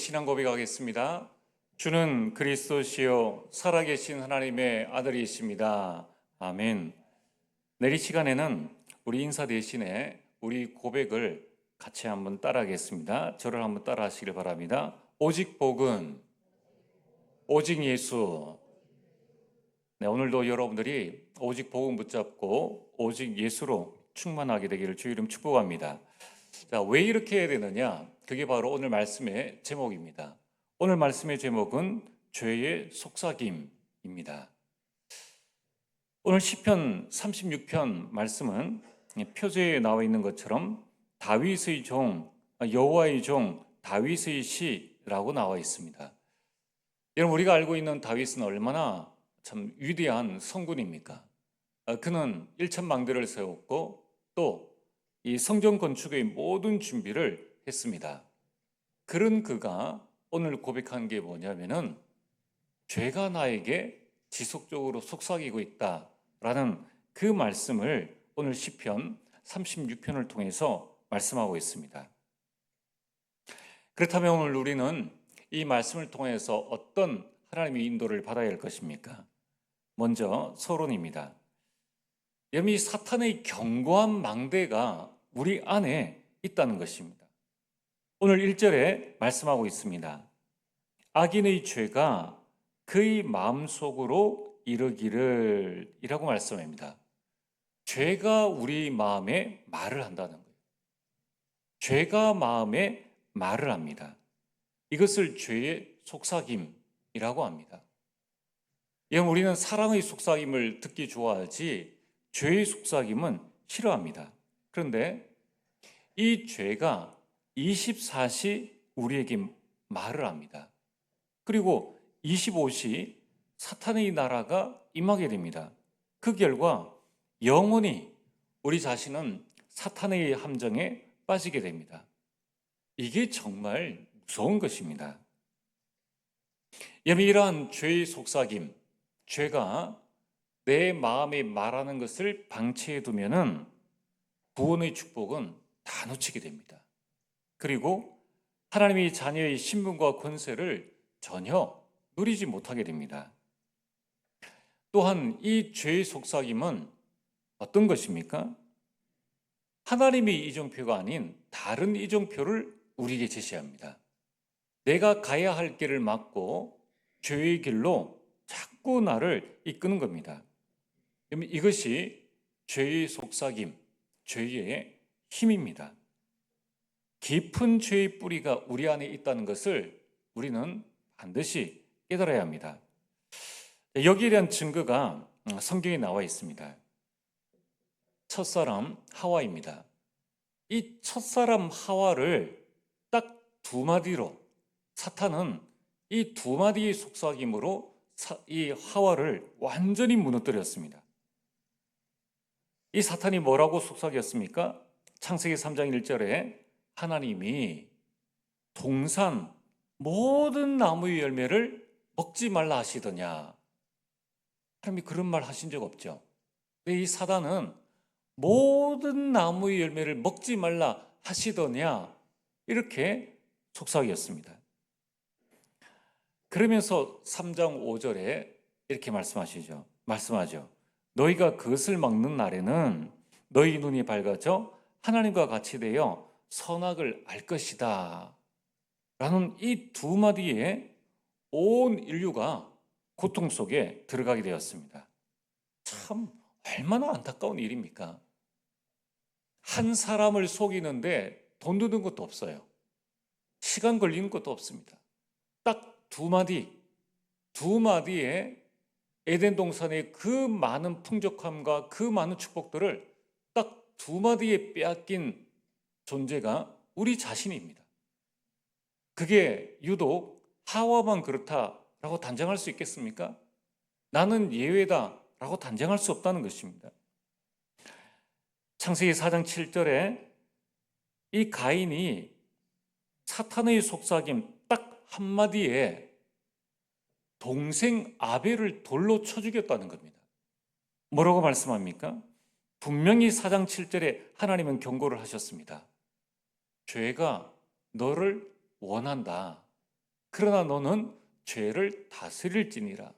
신앙 고백하겠습니다. 주는 그리스도시요 살아계신 하나님의 아들이십니다. 아멘. 내일 이 시간에는 우리 인사 대신에 우리 고백을 같이 한번 따라하겠습니다. 저를 한번 따라하시길 바랍니다. 오직 복은 오직 예수. 네, 오늘도 여러분들이 오직 복음 붙잡고 오직 예수로 충만하게 되기를 주 이름 축복합니다. 자, 왜 이렇게 해야 되느냐? 그게 바로 오늘 말씀의 제목입니다. 오늘 말씀의 제목은 죄의 속삭임입니다. 오늘 시편 36편 말씀은 표제에 나와 있는 것처럼 다윗의 종, 여호와의 종 다윗의 시라고 나와 있습니다. 여러분, 우리가 알고 있는 다윗은 얼마나 참 위대한 성군입니까? 그는 일천망대를 세웠고 또 이 성전 건축의 모든 준비를 했습니다. 그런 그가 오늘 고백한 게 뭐냐면은 죄가 나에게 지속적으로 속삭이고 있다라는 그 말씀을 오늘 시편 36편을 통해서 말씀하고 있습니다. 그렇다면 오늘 우리는 이 말씀을 통해서 어떤 하나님의 인도를 받아야 할 것입니까? 먼저 서론입니다. 여러분, 이 사탄의 견고한 망대가 우리 안에 있다는 것입니다. 오늘 1절에 말씀하고 있습니다. 악인의 죄가 그의 마음속으로 이르기를 이라고 말씀합니다. 죄가 우리 마음에 말을 한다는 거예요. 죄가 마음에 말을 합니다. 이것을 죄의 속삭임이라고 합니다. 여러분, 우리는 사랑의 속삭임을 듣기 좋아하지 죄의 속삭임은 싫어합니다. 그런데 이 죄가 24시 우리에게 말을 합니다. 그리고 25시 사탄의 나라가 임하게 됩니다. 그 결과 영원히 우리 자신은 사탄의 함정에 빠지게 됩니다. 이게 정말 무서운 것입니다. 이러한 죄의 속삭임, 죄가 내 마음에 말하는 것을 방치해 두면은 구원의 축복은 다 놓치게 됩니다. 그리고 하나님의 자녀의 신분과 권세를 전혀 누리지 못하게 됩니다. 또한 이 죄의 속삭임은 어떤 것입니까? 하나님의 이정표가 아닌 다른 이정표를 우리에게 제시합니다. 내가 가야 할 길을 막고 죄의 길로 자꾸 나를 이끄는 겁니다. 이것이 죄의 속삭임, 죄의 힘입니다. 깊은 죄의 뿌리가 우리 안에 있다는 것을 우리는 반드시 깨달아야 합니다. 여기에 대한 증거가 성경에 나와 있습니다. 첫사람 하와입니다. 이 첫사람 하와를 딱 두 마디로 사탄은 이 두 마디의 속삭임으로 이 하와를 완전히 무너뜨렸습니다. 이 사탄이 뭐라고 속삭였습니까? 창세기 3장 1절에 하나님이 동산 모든 나무의 열매를 먹지 말라 하시더냐. 하나님이 그런 말 하신 적 없죠. 근데 이 사단은 모든 나무의 열매를 먹지 말라 하시더냐 이렇게 속삭였습니다. 그러면서 3장 5절에 이렇게 말씀하죠. 너희가 그것을 먹는 날에는 너희 눈이 밝아져 하나님과 같이 되어 선악을 알 것이다 라는 이 두 마디에 온 인류가 고통 속에 들어가게 되었습니다. 참 얼마나 안타까운 일입니까? 한 사람을 속이는데 돈 드는 것도 없어요. 시간 걸리는 것도 없습니다. 딱 두 마디에 에덴 동산의 그 많은 풍족함과 그 많은 축복들을 딱 두 마디에 빼앗긴 존재가 우리 자신입니다. 그게 유독 하와만 그렇다라고 단정할 수 있겠습니까? 나는 예외다라고 단정할 수 없다는 것입니다. 창세기 4장 7절에 이 가인이 사탄의 속삭임 딱 한마디에 동생 아벨을 돌로 쳐 죽였다는 겁니다. 뭐라고 말씀합니까? 분명히 4장 7절에 하나님은 경고를 하셨습니다. 죄가 너를 원한다. 그러나 너는 죄를 다스릴지니라.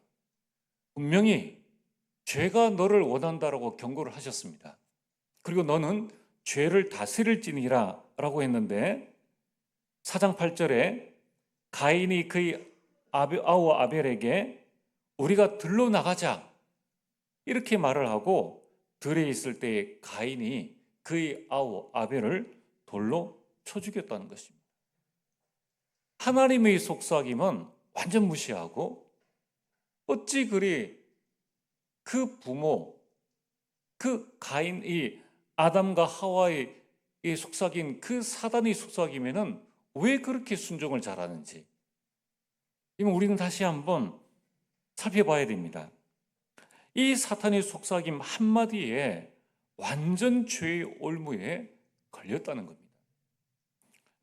분명히 죄가 너를 원한다라고 경고를 하셨습니다. 그리고 너는 죄를 다스릴지니라 라고 했는데 4장 8절에 가인이 그의 아우 아벨에게 우리가 들로 나가자 이렇게 말을 하고 들에 있을 때에 가인이 그의 아우 아벨을 돌로 쳐 죽였다는 것입니다. 하나님의 속삭임은 완전 무시하고 어찌 그리 그 부모, 그 가인이 아담과 하와의 이 속삭임, 그 사단의 속삭임에는 왜 그렇게 순종을 잘하는지 이건 우리는 다시 한번 살펴봐야 됩니다. 이 사탄의 속삭임 한마디에 완전 죄의 올무에 걸렸다는 겁니다.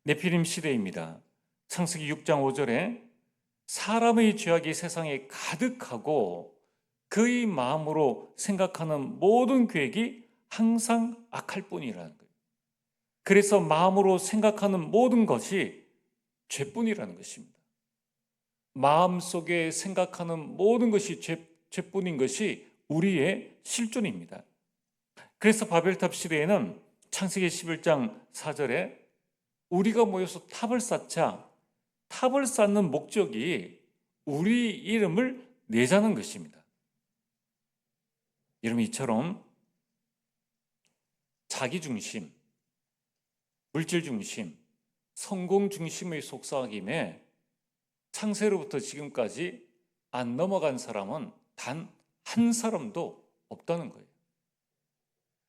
네피림 시대입니다. 창세기 6장 5절에 사람의 죄악이 세상에 가득하고 그의 마음으로 생각하는 모든 계획이 항상 악할 뿐이라는 거예요. 그래서 마음으로 생각하는 모든 것이 죄뿐이라는 것입니다. 마음속에 생각하는 모든 것이 죄뿐인 것이 우리의 실존입니다. 그래서 바벨탑 시대에는 창세기 11장 4절에 우리가 모여서 탑을 쌓자, 탑을 쌓는 목적이 우리 이름을 내자는 것입니다. 여러분, 이처럼 자기 중심, 물질 중심, 성공 중심의 속삭임에 창세로부터 지금까지 안 넘어간 사람은 단 한 사람도 없다는 거예요.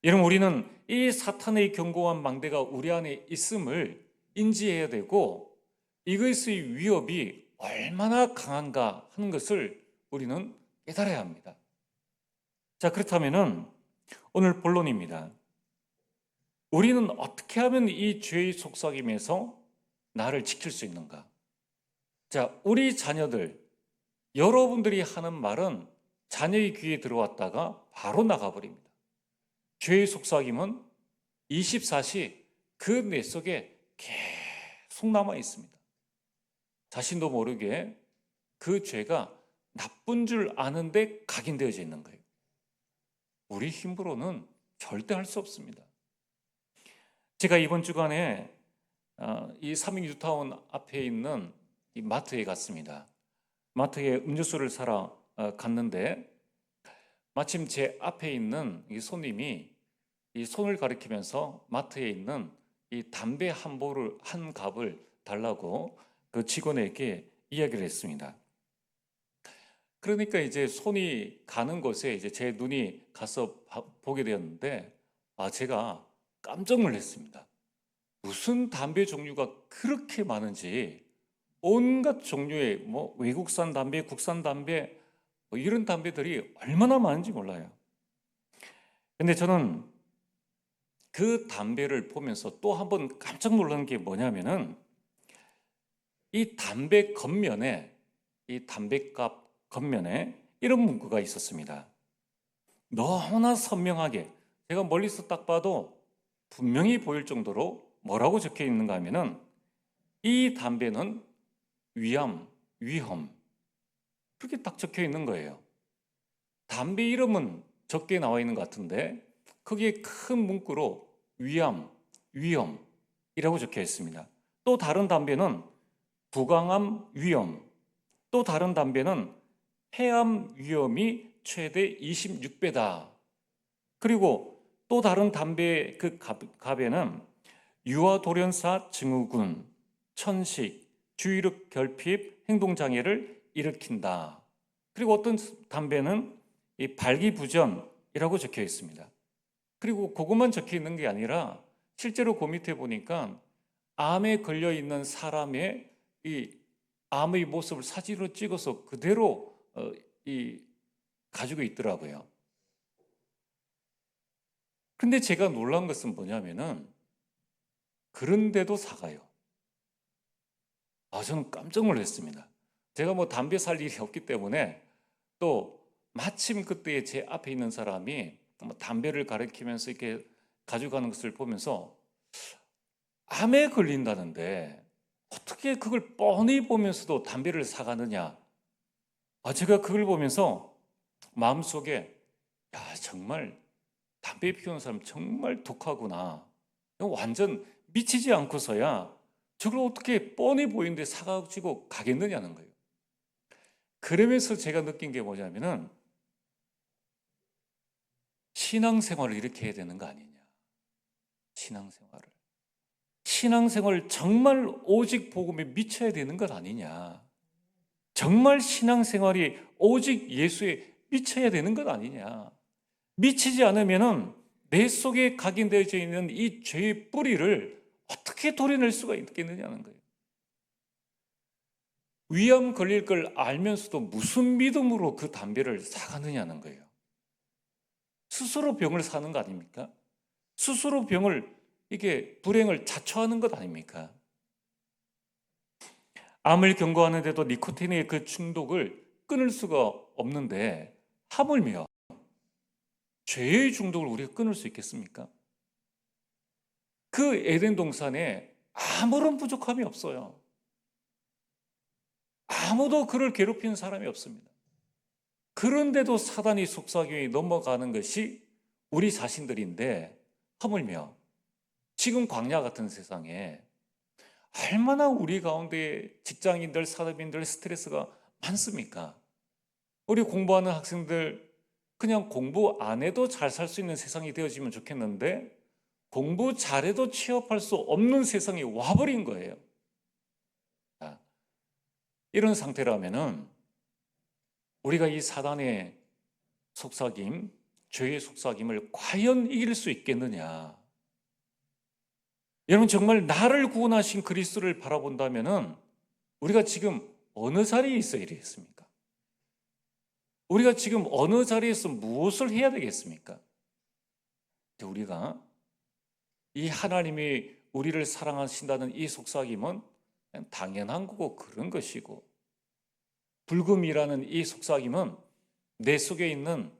여러분, 우리는 이 사탄의 견고한 망대가 우리 안에 있음을 인지해야 되고 이것의 위협이 얼마나 강한가 하는 것을 우리는 깨달아야 합니다. 자, 그렇다면은 오늘 본론입니다. 우리는 어떻게 하면 이 죄의 속삭임에서 나를 지킬 수 있는가? 자, 우리 자녀들, 여러분들이 하는 말은 자녀의 귀에 들어왔다가 바로 나가버립니다. 죄의 속삭임은 24시 그 뇌 속에 계속 남아 있습니다. 자신도 모르게 그 죄가 나쁜 줄 아는데 각인되어져 있는 거예요. 우리 힘으로는 절대 할 수 없습니다. 제가 이번 주간에 이 삼익 뉴타운 앞에 있는 이 마트에 갔습니다. 마트에 음료수를 사러 갔는데 마침 제 앞에 있는 이 손님이 이 손을 가리키면서 마트에 있는 이 담배 한 갑을 달라고 그 직원에게 이야기를 했습니다. 그러니까 이제 손이 가는 곳에 이제 제 눈이 가서 보게 되었는데 제가 깜짝 놀랐습니다. 무슨 담배 종류가 그렇게 많은지 온갖 종류의 뭐 외국산 담배, 국산 담배 뭐 이런 담배들이 얼마나 많은지 몰라요. 근데 저는 그 담배를 보면서 또 한 번 깜짝 놀란 게 뭐냐면은 이 담배 겉면에 이 담배값 겉면에 이런 문구가 있었습니다. 너무나 선명하게 제가 멀리서 딱 봐도 분명히 보일 정도로 뭐라고 적혀 있는가 하면은 이 담배는 위험 그렇게 딱 적혀 있는 거예요. 담배 이름은 적게 나와 있는 것 같은데 거기에 큰 문구로 위험이라고 적혀 있습니다. 또 다른 담배는 부강암 위험, 또 다른 담배는 폐암 위험이 최대 26배다. 그리고 또 다른 담배 그 갑에는 유아돌연사 증후군, 천식, 주의력 결핍, 행동장애를 일으킨다. 그리고 어떤 담배는 이 발기부전이라고 적혀 있습니다. 그리고 그것만 적혀 있는 게 아니라 실제로 그 밑에 보니까 암에 걸려 있는 사람의 이 암의 모습을 사진으로 찍어서 그대로 가지고 있더라고요. 근데 제가 놀란 것은 뭐냐면은 그런데도 사가요. 저는 깜짝 놀랐습니다. 제가 뭐 담배 살 일이 없기 때문에 또 마침 그때 제 앞에 있는 사람이 담배를 가리키면서 이렇게 가져가는 것을 보면서 암에 걸린다는데 어떻게 그걸 뻔히 보면서도 담배를 사가느냐? 제가 그걸 보면서 마음속에 정말 담배 피우는 사람 정말 독하구나. 완전 미치지 않고서야 저걸 어떻게 뻔히 보이는데 사가지고 가겠느냐는 거예요. 그러면서 제가 느낀 게 뭐냐면은 신앙생활을 이렇게 해야 되는 거 아니냐. 신앙생활을. 신앙생활을 정말 오직 복음에 미쳐야 되는 것 아니냐. 정말 신앙생활이 오직 예수에 미쳐야 되는 것 아니냐. 미치지 않으면은 내 속에 각인되어져 있는 이 죄의 뿌리를 어떻게 도려낼 수가 있겠느냐는 거예요. 위암 걸릴 걸 알면서도 무슨 믿음으로 그 담배를 사가느냐는 거예요. 스스로 병을 사는 거 아닙니까? 스스로 이게 불행을 자초하는 것 아닙니까? 암을 경고하는데도 니코틴의 그 중독을 끊을 수가 없는데 하물며 죄의 중독을 우리가 끊을 수 있겠습니까? 그 에덴 동산에 아무런 부족함이 없어요. 아무도 그를 괴롭히는 사람이 없습니다. 그런데도 사단이 속삭임이 넘어가는 것이 우리 자신들인데 하물며 지금 광야 같은 세상에 얼마나 우리 가운데 직장인들, 사업인들 스트레스가 많습니까? 우리 공부하는 학생들 그냥 공부 안 해도 잘 살 수 있는 세상이 되어지면 좋겠는데 공부 잘해도 취업할 수 없는 세상이 와버린 거예요. 이런 상태라면은 우리가 이 사단의 속삭임, 죄의 속삭임을 과연 이길 수 있겠느냐? 여러분 정말 나를 구원하신 그리스도를 바라본다면은 우리가 지금 어느 자리에 있어야 되겠습니까? 우리가 지금 어느 자리에서 무엇을 해야 되겠습니까? 우리가 이 하나님이 우리를 사랑하신다는 이 속삭임은 그냥 당연한 거고 그런 것이고 불금이라는 이 속삭임은 내 속에 있는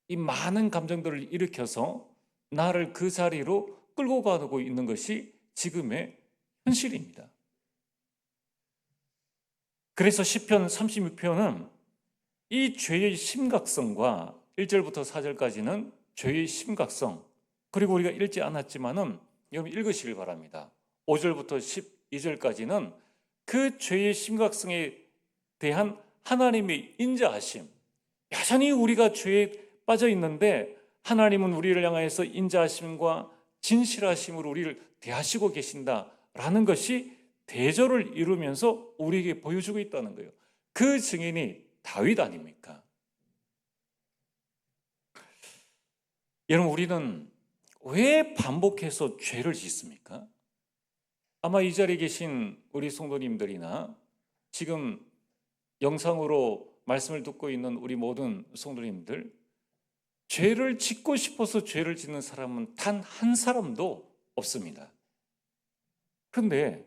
이 많은 감정들을 일으켜서 나를 그 자리로 끌고 가고 있는 것이 지금의 현실입니다. 그래서 시편 36편은 이 죄의 심각성과 1절부터 4절까지는 죄의 심각성, 그리고 우리가 읽지 않았지만은 여러분 읽으시길 바랍니다. 5절부터 12절까지는 그 죄의 심각성에 대한 하나님의 인자하심, 여전히 우리가 죄에 빠져 있는데 하나님은 우리를 향하여서 인자하심과 진실하심으로 우리를 대하시고 계신다라는 것이 대조를 이루면서 우리에게 보여주고 있다는 거예요. 그 증인이 다윗 아닙니까? 여러분 우리는 왜 반복해서 죄를 짓습니까? 아마 이 자리에 계신 우리 성도님들이나 지금 영상으로 말씀을 듣고 있는 우리 모든 성도님들, 죄를 짓고 싶어서 죄를 짓는 사람은 단 한 사람도 없습니다. 그런데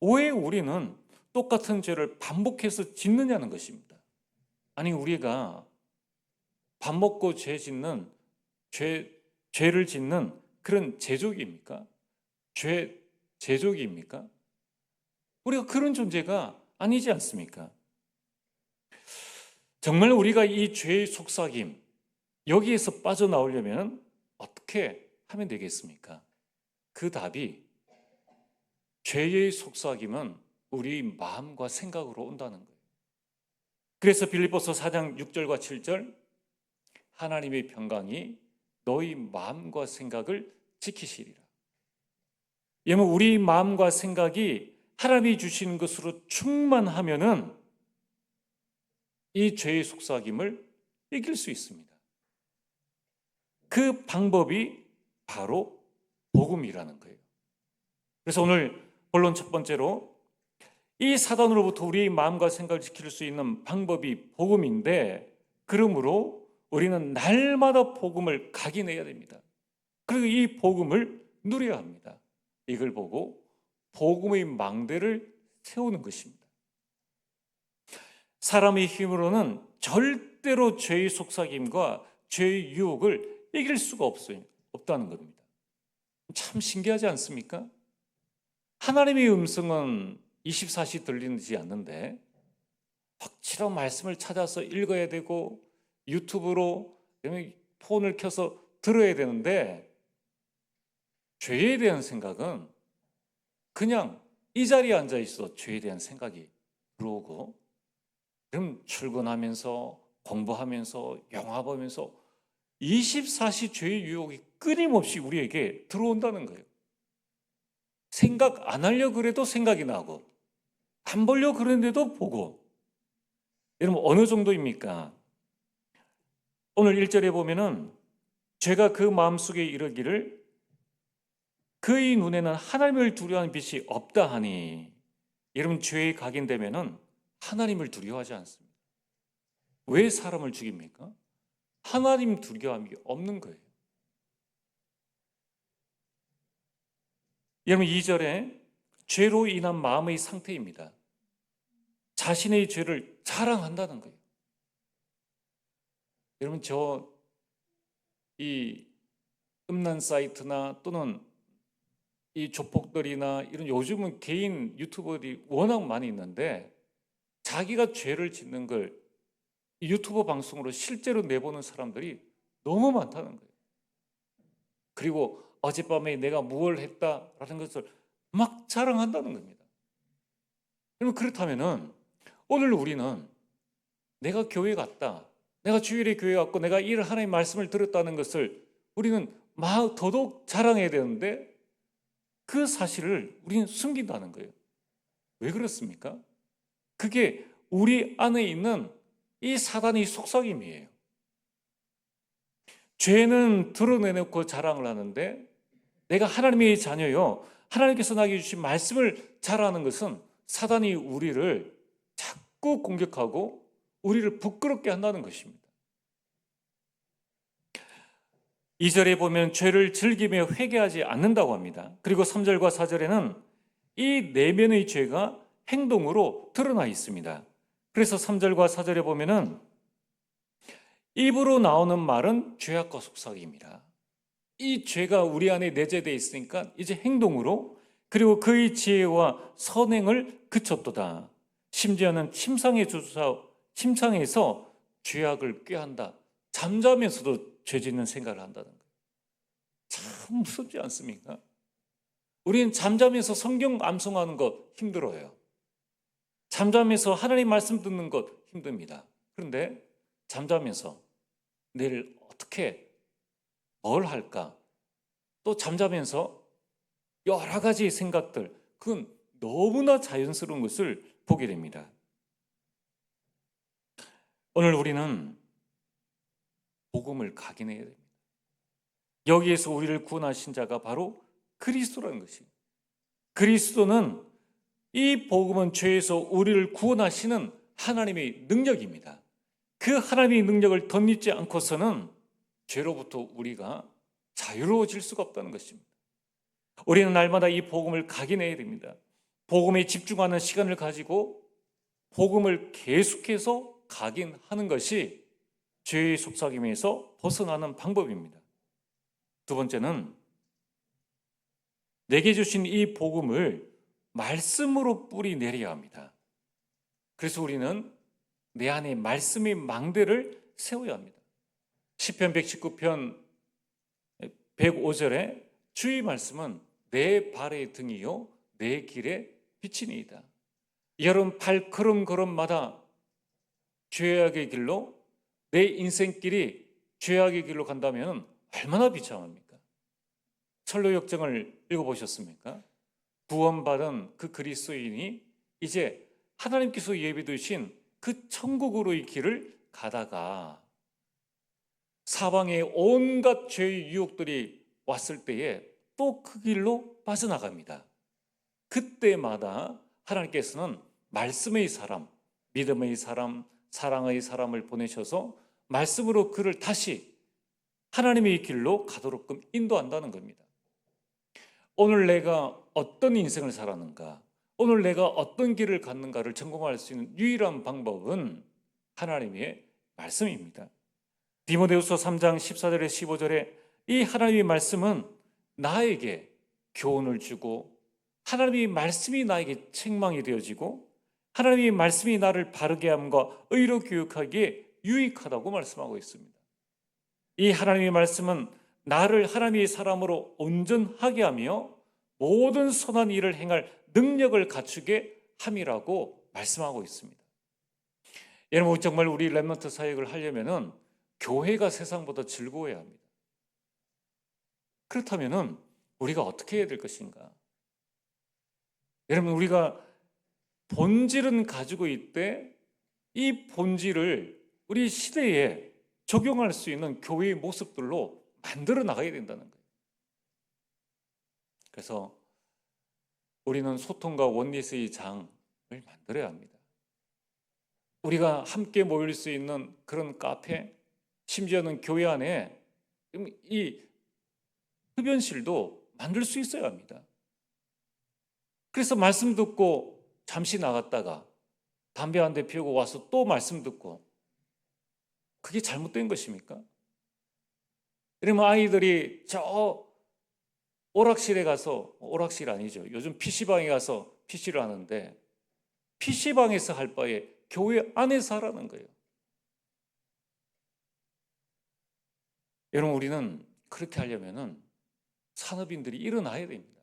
왜 우리는 똑같은 죄를 반복해서 짓느냐는 것입니다. 아니 우리가 밥 먹고 죄를 짓는 그런 제족입니까? 제족입니까? 우리가 그런 존재가 아니지 않습니까? 정말 우리가 이 죄의 속삭임, 여기에서 빠져나오려면 어떻게 하면 되겠습니까? 그 답이 죄의 속삭임은 우리 마음과 생각으로 온다는 거예요. 그래서 빌립보서 4장 6절과 7절 하나님의 평강이 너희 마음과 생각을 지키시리라. 여러분 우리 마음과 생각이 하나님이 주시는 것으로 충만하면은 이 죄의 속삭임을 이길 수 있습니다. 그 방법이 바로 복음이라는 거예요. 그래서 오늘 본론 첫 번째로 이 사단으로부터 우리의 마음과 생각을 지킬 수 있는 방법이 복음인데 그러므로 우리는 날마다 복음을 각인해야 됩니다. 그리고 이 복음을 누려야 합니다. 이걸 보고 복음의 망대를 세우는 것입니다. 사람의 힘으로는 절대로 죄의 속삭임과 죄의 유혹을 이길 수가 없다는 겁니다. 참 신기하지 않습니까? 하나님의 음성은 24시 들리지 않는데 확실한 말씀을 찾아서 읽어야 되고 유튜브로 폰을 켜서 들어야 되는데 죄에 대한 생각은 그냥 이 자리에 앉아 있어 죄에 대한 생각이 들어오고 그럼 출근하면서 공부하면서 영화 보면서 24시 죄의 유혹이 끊임없이 우리에게 들어온다는 거예요. 생각 안 하려고 그래도 생각이 나고 안 보려고 그랬는데도 보고. 여러분 어느 정도입니까? 오늘 1절에 보면은 죄가 그 마음속에 이르기를 그의 눈에는 하나님을 두려워하는 빛이 없다 하니, 여러분 죄에 각인되면은 하나님을 두려워하지 않습니다. 왜 사람을 죽입니까? 하나님 두려움이 없는 거예요. 여러분 2절에 죄로 인한 마음의 상태입니다. 자신의 죄를 자랑한다는 거예요. 여러분 이 음란 사이트나 또는 이 조폭들이나 이런 요즘은 개인 유튜버들이 워낙 많이 있는데 자기가 죄를 짓는 걸 유튜버 방송으로 실제로 내보는 사람들이 너무 많다는 거예요. 그리고 어젯밤에 내가 무엇을 했다라는 것을 막 자랑한다는 겁니다. 여러분 그렇다면은 오늘 우리는 내가 교회 갔다, 내가 주일에 교회 갔고 내가 이 하나님의 말씀을 들었다는 것을 우리는 막 더더욱 자랑해야 되는데 그 사실을 우리는 숨긴다는 거예요. 왜 그렇습니까? 그게 우리 안에 있는 이 사단의 속삭임이에요. 죄는 드러내놓고 자랑을 하는데 내가 하나님의 자녀요, 하나님께서 나에게 주신 말씀을 자랑하는 것은 사단이 우리를 자꾸 공격하고 우리를 부끄럽게 한다는 것입니다. 2절에 보면 죄를 즐기며 회개하지 않는다고 합니다. 그리고 3절과 4절에는 이 내면의 죄가 행동으로 드러나 있습니다. 그래서 3절과 4절에 보면은 입으로 나오는 말은 죄악과 속삭임이라. 이 죄가 우리 안에 내재되어 있으니까 이제 행동으로, 그리고 그의 지혜와 선행을 그쳤도다. 심지어는 침상에서 죄악을 꾀한다. 잠자면서도 죄 짓는 생각을 한다는 거예요. 참 무섭지 않습니까? 우리는 잠자면서 성경 암송하는 것 힘들어요. 잠자면서 하나님 말씀 듣는 것 힘듭니다. 그런데 잠자면서 내일 어떻게 뭘 할까? 또 잠자면서 여러 가지 생각들, 그건 너무나 자연스러운 것을 보게 됩니다. 오늘 우리는 복음을 각인해야 됩니다. 여기에서 우리를 구원하신 자가 바로 그리스도라는 것입니다. 그리스도는, 이 복음은 죄에서 우리를 구원하시는 하나님의 능력입니다. 그 하나님의 능력을 덧입지 않고서는 죄로부터 우리가 자유로워질 수가 없다는 것입니다. 우리는 날마다 이 복음을 각인해야 됩니다. 복음에 집중하는 시간을 가지고 복음을 계속해서 각인하는 것이 죄의 속삭임에서 벗어나는 방법입니다. 두 번째는 내게 주신 이 복음을 말씀으로 뿌리 내려야 합니다. 그래서 우리는 내 안에 말씀의 망대를 세워야 합니다. 시편 119편 105절에 주의 말씀은 내 발의 등이요 내 길의 빛이니이다. 여러분 발걸음걸음마다 죄악의 길로, 내 인생길이 죄악의 길로 간다면 얼마나 비참합니까? 철로역정을 읽어보셨습니까? 구원받은 그 그리스도인이 이제 하나님께서 예비해 두신 그 천국으로의 길을 가다가 사방에 온갖 죄의 유혹들이 왔을 때에 또 그 길로 빠져나갑니다. 그때마다 하나님께서는 말씀의 사람, 믿음의 사람, 사랑의 사람을 보내셔서 말씀으로 그를 다시 하나님의 길로 가도록끔 인도한다는 겁니다. 오늘 내가 어떤 인생을 살았는가, 오늘 내가 어떤 길을 갔는가를 점검할 수 있는 유일한 방법은 하나님의 말씀입니다. 디모데후서 3장 14절에 15절에 이 하나님의 말씀은 나에게 교훈을 주고 하나님의 말씀이 나에게 책망이 되어지고 하나님의 말씀이 나를 바르게 함과 의로 교육하기에 유익하다고 말씀하고 있습니다. 이 하나님의 말씀은 나를 하나님의 사람으로 온전하게 하며 모든 선한 일을 행할 능력을 갖추게 함이라고 말씀하고 있습니다. 여러분, 정말 우리 렘넌트 사역을 하려면은 교회가 세상보다 즐거워야 합니다. 그렇다면은 우리가 어떻게 해야 될 것인가? 여러분, 우리가 본질은 가지고 있되 이 본질을 우리 시대에 적용할 수 있는 교회의 모습들로 만들어 나가야 된다는 거예요. 그래서 우리는 소통과 원리스의 장을 만들어야 합니다. 우리가 함께 모일 수 있는 그런 카페, 심지어는 교회 안에 이 흡연실도 만들 수 있어야 합니다. 그래서 말씀 듣고 잠시 나갔다가 담배 한 대 피우고 와서 또 말씀 듣고, 그게 잘못된 것입니까? 그러면 아이들이 저 오락실에 가서, 오락실 아니죠, 요즘 PC방에 가서 PC를 하는데 PC방에서 할 바에 교회 안에서 하라는 거예요. 여러분, 우리는 그렇게 하려면은 산업인들이 일어나야 됩니다.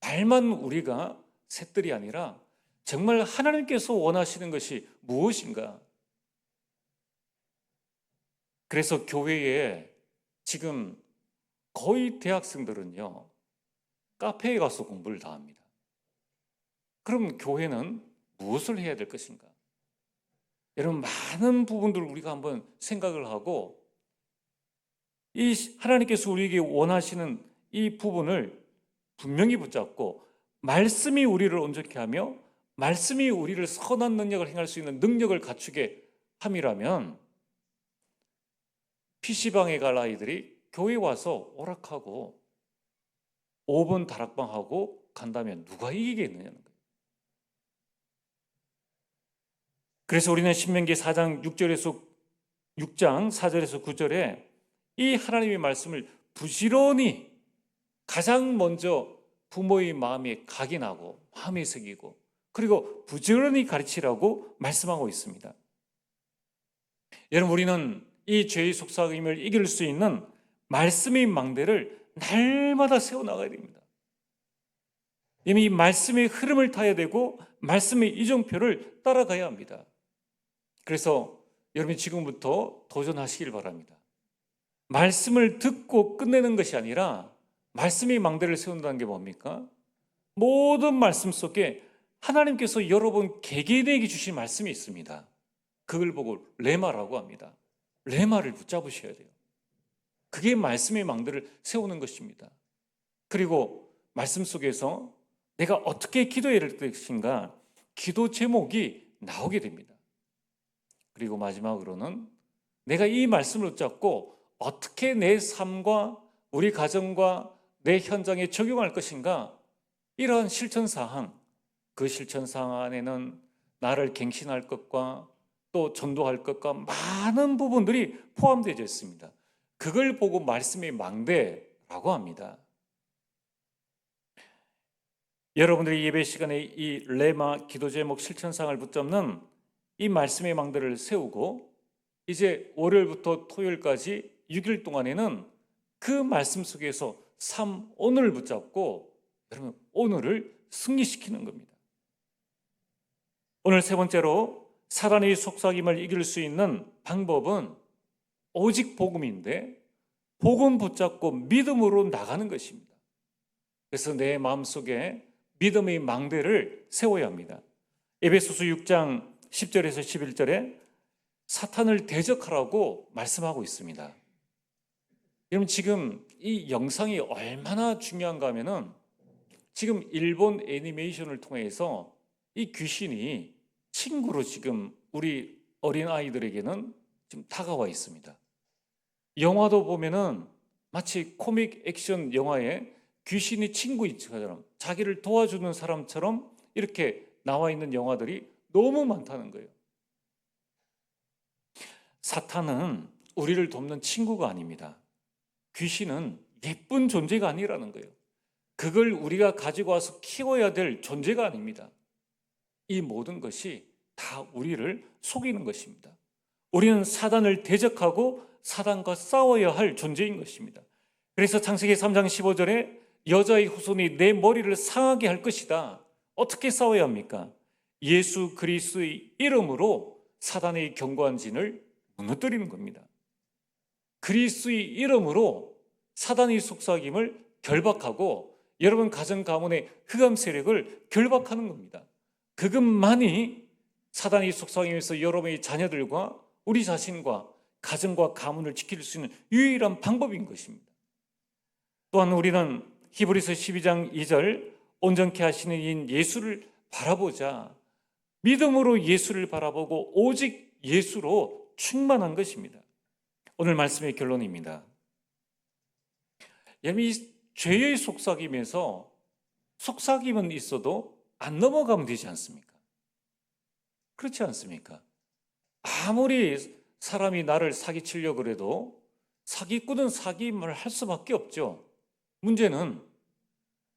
말만 우리가 셋들이 아니라 정말 하나님께서 원하시는 것이 무엇인가? 그래서 교회에 지금 거의 대학생들은요, 카페에 가서 공부를 다 합니다. 그럼 교회는 무엇을 해야 될 것인가? 여러분, 많은 부분들을 우리가 한번 생각을 하고 이 하나님께서 우리에게 원하시는 이 부분을 분명히 붙잡고 말씀이 우리를 온전케 하며 말씀이 우리를 선한 능력을 행할 수 있는 능력을 갖추게 함이라면 PC방에 갈 아이들이 교회 와서 오락하고 5분 다락방하고 간다면 누가 이기겠느냐는 거예요. 그래서 우리는 신명기 4장 6장 4절에서 9절에 이 하나님의 말씀을 부지런히 가장 먼저 부모의 마음에 각인하고 마음에 새기고 그리고 부지런히 가르치라고 말씀하고 있습니다. 여러분, 우리는 이 죄의 속삭임을 이길 수 있는 말씀의 망대를 날마다 세워나가야 됩니다. 이미 이 말씀의 흐름을 타야 되고 말씀의 이정표를 따라가야 합니다. 그래서 여러분이 지금부터 도전하시길 바랍니다. 말씀을 듣고 끝내는 것이 아니라 말씀의 망대를 세운다는 게 뭡니까? 모든 말씀 속에 하나님께서 여러분 개개인에게 주신 말씀이 있습니다. 그걸 보고 레마라고 합니다. 레마를 붙잡으셔야 돼요. 그게 말씀의 망대를 세우는 것입니다. 그리고 말씀 속에서 내가 어떻게 기도해야 될 것인가, 기도 제목이 나오게 됩니다. 그리고 마지막으로는 내가 이 말씀을 붙잡고 어떻게 내 삶과 우리 가정과 내 현장에 적용할 것인가, 이러한 실천사항, 그 실천사항 안에는 나를 갱신할 것과 또 전도할 것과 많은 부분들이 포함되어 있습니다. 그걸 보고 말씀의 망대라고 합니다. 여러분들이 예배 시간에 이 레마 기도 제목 실천사항을 붙잡는 이 말씀의 망대를 세우고 이제 월요일부터 토요일까지 6일 동안에는 그 말씀 속에서 오늘을 붙잡고 여러분 오늘을 승리시키는 겁니다. 오늘 세 번째로 사단의 속삭임을 이길 수 있는 방법은 오직 복음인데 복음 붙잡고 믿음으로 나가는 것입니다. 그래서 내 마음속에 믿음의 망대를 세워야 합니다. 에베소서 6장 10절에서 11절에 사탄을 대적하라고 말씀하고 있습니다. 여러분, 지금 이 영상이 얼마나 중요한가 하면은 지금 일본 애니메이션을 통해서 이 귀신이 친구로 지금 우리 어린 아이들에게는 지금 다가와 있습니다. 영화도 보면은 마치 코믹 액션 영화에 귀신이 친구처럼 자기를 도와주는 사람처럼 이렇게 나와 있는 영화들이 너무 많다는 거예요. 사탄은 우리를 돕는 친구가 아닙니다. 귀신은 예쁜 존재가 아니라는 거예요. 그걸 우리가 가지고 와서 키워야 될 존재가 아닙니다. 이 모든 것이 다 우리를 속이는 것입니다. 우리는 사단을 대적하고 사단과 싸워야 할 존재인 것입니다. 그래서 창세기 3장 15절에 여자의 후손이 내 머리를 상하게 할 것이다. 어떻게 싸워야 합니까? 예수 그리스도의 이름으로 사단의 견고한 진을 무너뜨리는 겁니다. 그리스도의 이름으로 사단의 속삭임을 결박하고 여러분 가정 가문의 흑암 세력을 결박하는 겁니다. 그것만이 사단의 속삭임에서 여러분의 자녀들과 우리 자신과 가정과 가문을 지킬 수 있는 유일한 방법인 것입니다. 또한 우리는 히브리서 12장 2절 온전케 하시는 이인 예수를 바라보자. 믿음으로 예수를 바라보고 오직 예수로 충만한 것입니다. 오늘 말씀의 결론입니다. 이 죄의 속삭임에서 속삭임은 있어도 안 넘어가면 되지 않습니까? 그렇지 않습니까? 아무리 사람이 나를 사기치려고 해도 사기꾼은 사기말을 할 수밖에 없죠. 문제는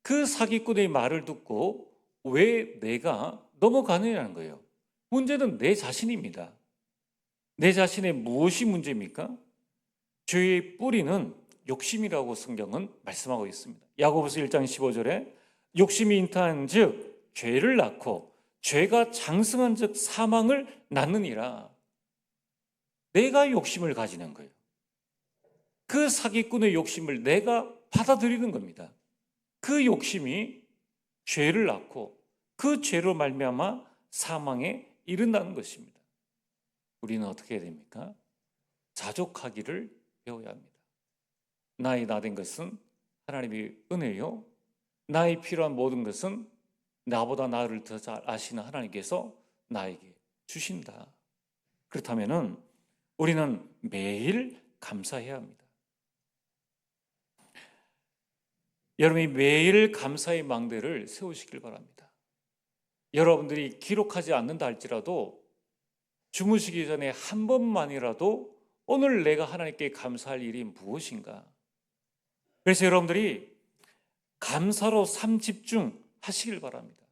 그 사기꾼의 말을 듣고 왜 내가 넘어가느냐는 거예요. 문제는 내 자신입니다. 내 자신의 무엇이 문제입니까? 죄의 뿌리는 욕심이라고 성경은 말씀하고 있습니다. 야고보서 1장 15절에 욕심이 잉태한 즉 죄를 낳고 죄가 장성한 즉 사망을 낳느니라. 내가 욕심을 가지는 거예요. 그 사기꾼의 욕심을 내가 받아들이는 겁니다. 그 욕심이 죄를 낳고 그 죄로 말미암아 사망에 이른다는 것입니다. 우리는 어떻게 해야 됩니까? 자족하기를 배워야 합니다. 나의 나된 것은 하나님의 은혜요. 나의 필요한 모든 것은 나보다 나를 더 잘 아시는 하나님께서 나에게 주신다. 그렇다면은 우리는 매일 감사해야 합니다. 여러분이 매일 감사의 망대를 세우시길 바랍니다. 여러분들이 기록하지 않는다 할지라도 주무시기 전에 한 번만이라도 오늘 내가 하나님께 감사할 일이 무엇인가? 그래서 여러분들이 감사로 삶 집중하시길 바랍니다.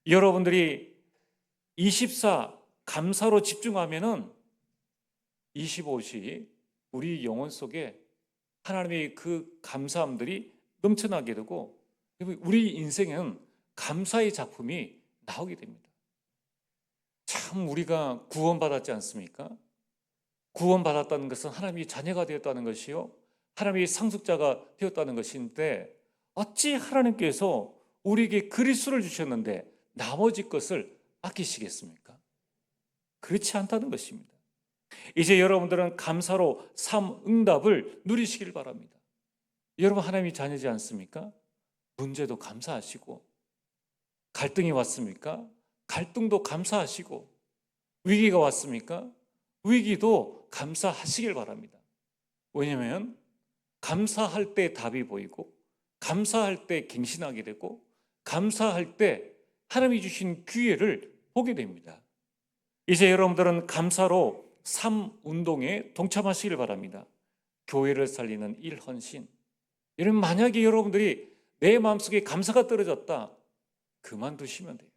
여러분들이 24 감사로 집중하면은 25시 우리 영혼 속에 하나님의 그 감사함들이 넘쳐나게 되고 우리 인생은 감사의 작품이 나오게 됩니다. 참 우리가 구원받았지 않습니까? 구원받았다는 것은 하나님의 자녀가 되었다는 것이요, 하나님의 상속자가 되었다는 것인데 어찌 하나님께서 우리에게 그리스도를 주셨는데 나머지 것을 아끼시겠습니까? 그렇지 않다는 것입니다. 이제 여러분들은 감사로 삶 응답을 누리시길 바랍니다. 여러분 하나님의 자녀지 않습니까? 문제도 감사하시고, 갈등이 왔습니까? 갈등도 감사하시고, 위기가 왔습니까? 위기도 감사하시길 바랍니다. 왜냐하면 감사할 때 답이 보이고, 감사할 때 갱신하게 되고, 감사할 때 하나님이 주신 기회를 보게 됩니다. 이제 여러분들은 감사로 삶 운동에 동참하시길 바랍니다. 교회를 살리는 일헌신. 여러분 만약에 여러분들이 내 마음속에 감사가 떨어졌다, 그만두시면 돼요.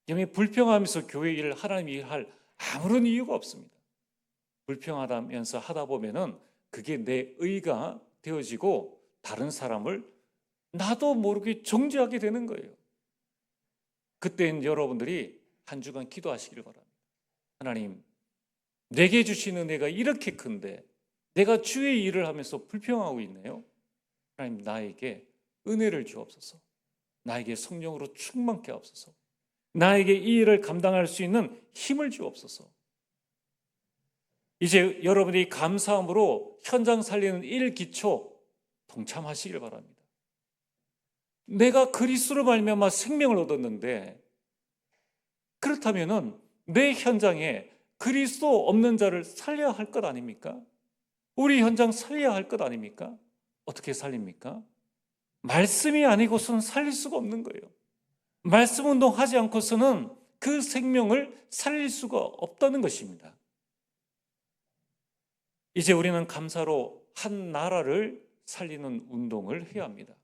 여러분이 불평하면서 교회 일을 하나님 일할 아무런 이유가 없습니다. 불평하다면서 하다 보면은 그게 내 의가 되어지고 다른 사람을 나도 모르게 정죄하게 되는 거예요. 그때는 여러분들이 한 주간 기도하시길 바랍니다. 하나님, 내게 주신 은혜가 이렇게 큰데 내가 주의 일을 하면서 불평하고 있네요. 하나님, 나에게 은혜를 주옵소서. 나에게 성령으로 충만케 하옵소서. 나에게 이 일을 감당할 수 있는 힘을 주옵소서. 이제 여러분이 감사함으로 현장 살리는 일 기초 동참하시길 바랍니다. 내가 그리스도로 말미암아 생명을 얻었는데, 그렇다면은 내 현장에 그리스도 없는 자를 살려야 할 것 아닙니까? 우리 현장 살려야 할 것 아닙니까? 어떻게 살립니까? 말씀이 아니고서는 살릴 수가 없는 거예요. 말씀 운동하지 않고서는 그 생명을 살릴 수가 없다는 것입니다. 이제 우리는 감사로 한 나라를 살리는 운동을 해야 합니다.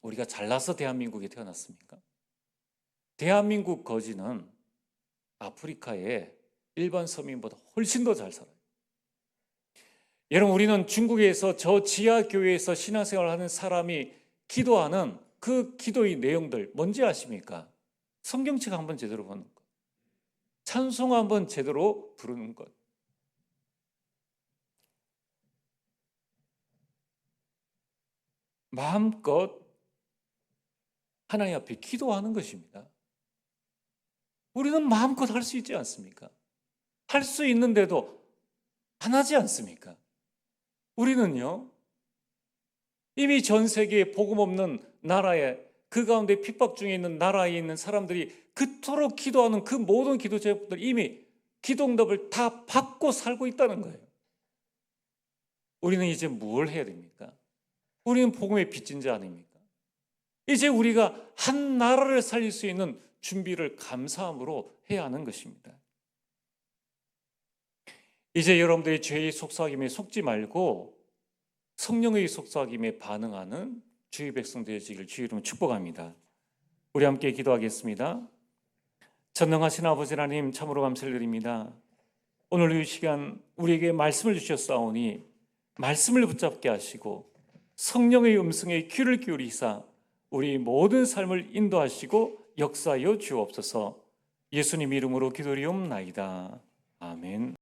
우리가 잘나서 대한민국에 태어났습니까? 대한민국 거지는 아프리카의 일반 서민보다 훨씬 더 잘 살아요. 여러분, 우리는 중국에서 저 지하교회에서 신앙생활을 하는 사람이 기도하는 그 기도의 내용들 뭔지 아십니까? 성경책 한번 제대로 보는 것, 찬송 한번 제대로 부르는 것, 마음껏 하나님 앞에 기도하는 것입니다. 우리는 마음껏 할 수 있지 않습니까? 할 수 있는데도 안 하지 않습니까? 우리는요, 이미 전 세계에 복음 없는 나라에, 그 가운데 핍박 중에 있는 나라에 있는 사람들이 그토록 기도하는 그 모든 기도 제목들 이미 기도응답을 다 받고 살고 있다는 거예요. 우리는 이제 뭘 해야 됩니까? 우리는 복음의 빚진 자 아닙니까? 이제 우리가 한 나라를 살릴 수 있는 준비를 감사함으로 해야 하는 것입니다. 이제 여러분들이 죄의 속삭임에 속지 말고 성령의 속삭임에 반응하는 주의 백성 되어지길 주의 이름으로 축복합니다. 우리 함께 기도하겠습니다. 전능하신 아버지 하나님, 참으로 감사를 드립니다. 오늘 이 시간 우리에게 말씀을 주셨사오니 말씀을 붙잡게 하시고 성령의 음성에 귀를 기울이사 우리 모든 삶을 인도하시고 역사하여 주옵소서. 예수님 이름으로 기도리옵나이다. 아멘.